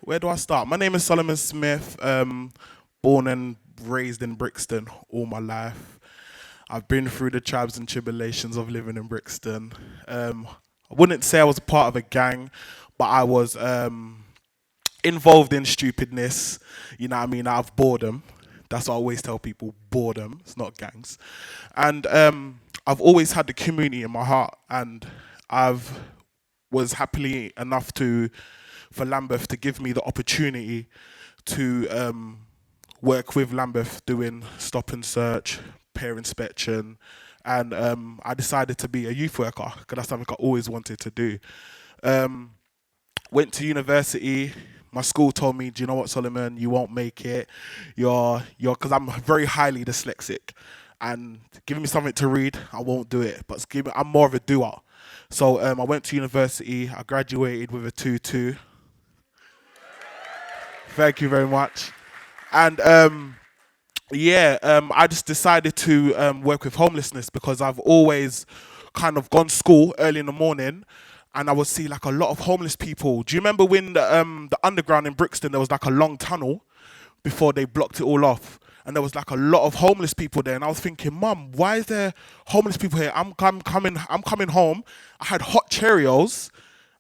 Where do I start? My name is Solomon Smith, born and raised in Brixton all my life. I've been through the tribes and tribulations of living in Brixton. I wouldn't say I was a part of a gang, but I was involved in stupidness. You know what I mean? Out of boredom. That's what I always tell people, boredom. It's not gangs. And I've always had the community in my heart, and I've was happily enough to for Lambeth to give me the opportunity to work with Lambeth doing stop and search, peer inspection, and I decided to be a youth worker because that's something I always wanted to do. Um, Went to university. My school told me, "Do you know what, Solomon? You won't make it. Because I'm very highly dyslexic, and giving me something to read, I won't do it. But I'm more of a doer. So I went to university. I graduated with a 2-2. Thank you very much. And I just decided to work with homelessness because I've always kind of gone to school early in the morning, and I would see like a lot of homeless people. Do you remember when the underground in Brixton, there was like a long tunnel before they blocked it all off? And there was like a lot of homeless people there, and I was thinking, Mum, why is there homeless people here? I'm coming home. I had hot Cheerios,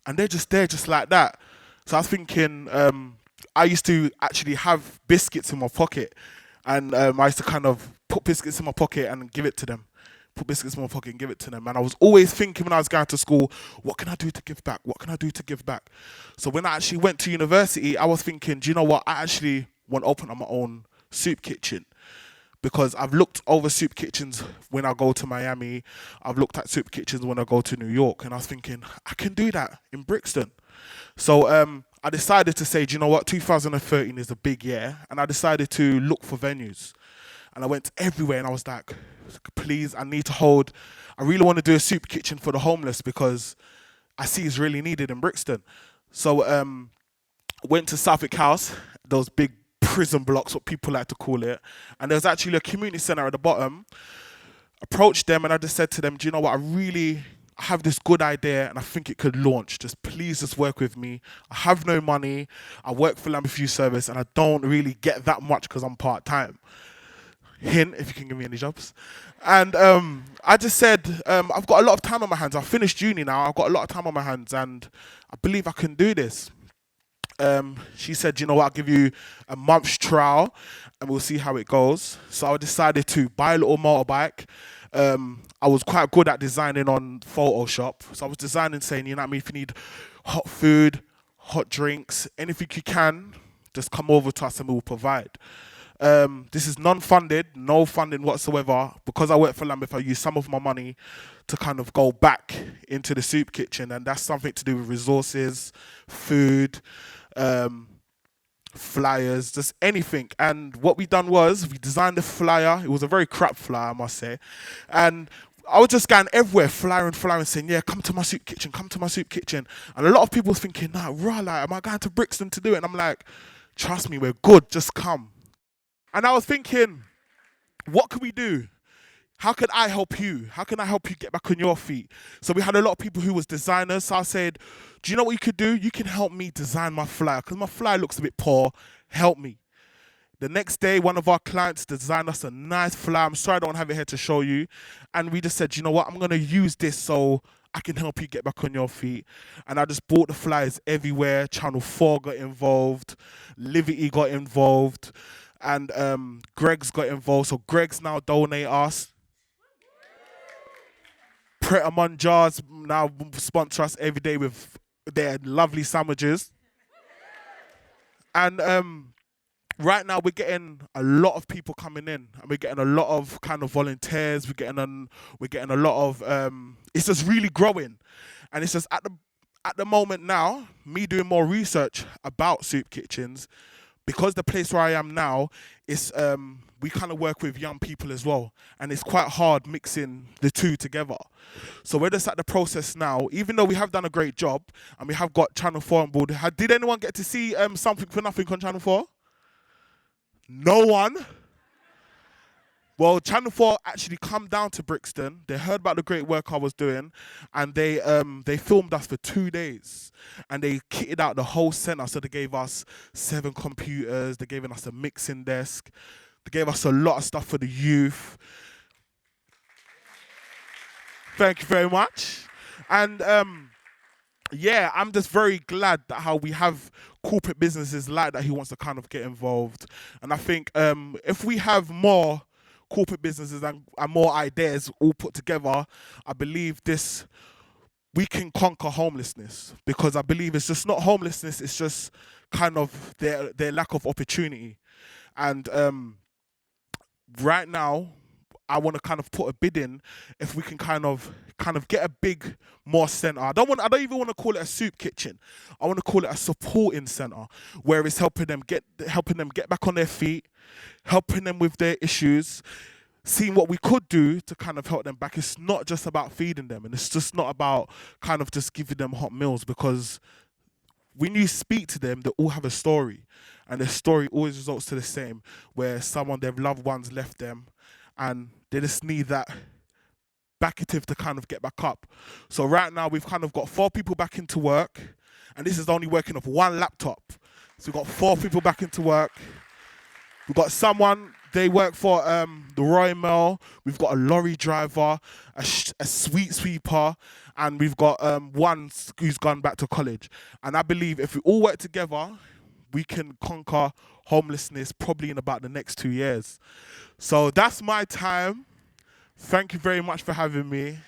and they're just there, just like that. So I was thinking, I used to actually have biscuits in my pocket, and I used to kind of put biscuits in my pocket and give it to them. Put biscuits in my pocket and give it to them. And I was always thinking when I was going to school, what can I do to give back? What can I do to give back? So when I actually went to university, I was thinking, do you know what? I actually want to open up my own soup kitchen, because I've looked over soup kitchens when I go to Miami. I've looked at soup kitchens when I go to New York, and I was thinking, I can do that in Brixton. So I decided to say, do you know what? 2013 is a big year, and I decided to look for venues. And I went everywhere, and I was like, please, I really want to do a soup kitchen for the homeless because I see it's really needed in Brixton. So went to Southwyck House, those big prison blocks, what people like to call it. And there was actually a community centre at the bottom. Approached them, and I just said to them, do you know what? I have this good idea and I think it could launch. Please just work with me. I have no money. I work for Lambeth Youth Service and I don't really get that much because I'm part-time. Hint, if you can give me any jobs. And I just said, I've got a lot of time on my hands. I've finished uni now. I've got a lot of time on my hands and I believe I can do this. She said, you know what, I'll give you a month's trial and we'll see how it goes. So I decided to buy a little motorbike. I was quite good at designing on Photoshop. So I was designing, saying, you know what I mean, if you need hot food, hot drinks, anything you can, just come over to us and we'll provide. This is non-funded, no funding whatsoever. Because I work for Lambeth, I use some of my money to kind of go back into the soup kitchen, and that's something to do with resources, food, flyers, just anything. And what we done was we designed the flyer. It was a very crap flyer, I must say. And I was just going everywhere, flying, saying, yeah, come to my soup kitchen, come to my soup kitchen. And a lot of people was thinking, nah, right, like, am I going to Brixton to do it? And I'm like, trust me, we're good, just come. And I was thinking, what can we do? How can I help you? How can I help you get back on your feet? So we had a lot of people who was designers. So I said, do you know what you could do? You can help me design my flyer because my flyer looks a bit poor. Help me. The next day, one of our clients designed us a nice flyer. I'm sorry I don't have it here to show you. And we just said, you know what? I'm going to use this so I can help you get back on your feet. And I just bought the flyers everywhere. Channel 4 got involved. Liberty got involved. And Greg's got involved. So Greg's now donate us. Pret a Manger Jars now sponsor us every day with their lovely sandwiches. And right now we're getting a lot of people coming in, and we're getting a lot of kind of volunteers. We're getting a lot of it's just really growing, and it's just at the moment now, me doing more research about soup kitchens, because the place where I am now is we kind of work with young people as well, and it's quite hard mixing the two together. So we're just at the process now, even though we have done a great job and we have got Channel 4 on board. Did anyone get to see Something for Nothing on Channel 4? No one? Well, Channel 4 actually come down to Brixton. They heard about the great work I was doing, and they filmed us for 2 days, and they kitted out the whole centre. So they gave us 7 computers. They gave us a mixing desk. They gave us a lot of stuff for the youth. Thank you very much. And yeah, I'm just very glad that how we have corporate businesses like that who wants to kind of get involved. And I think if we have more corporate businesses and more ideas all put together, I believe we can conquer homelessness, because I believe it's just not homelessness, it's just kind of their lack of opportunity. And right now, I want to kind of put a bid in if we can kind of get a big more center. I don't even want to call it a soup kitchen. I want to call it a supporting center, where it's helping them get back on their feet, helping them with their issues, seeing what we could do to kind of help them back. It's not just about feeding them, and it's just not about kind of just giving them hot meals, because when you speak to them, they all have a story, and their story always results to the same, where their loved ones left them, and they just need that backative to kind of get back up. So right now we've kind of got 4 people back into work, and this is only working off 1 laptop. So we've got 4 people back into work. We've got someone, they work for the Royal Mail. We've got a lorry driver, a sweet sweeper, and we've got one who's gone back to college. And I believe if we all work together, we can conquer homelessness probably in about the next 2 years. So that's my time. Thank you very much for having me.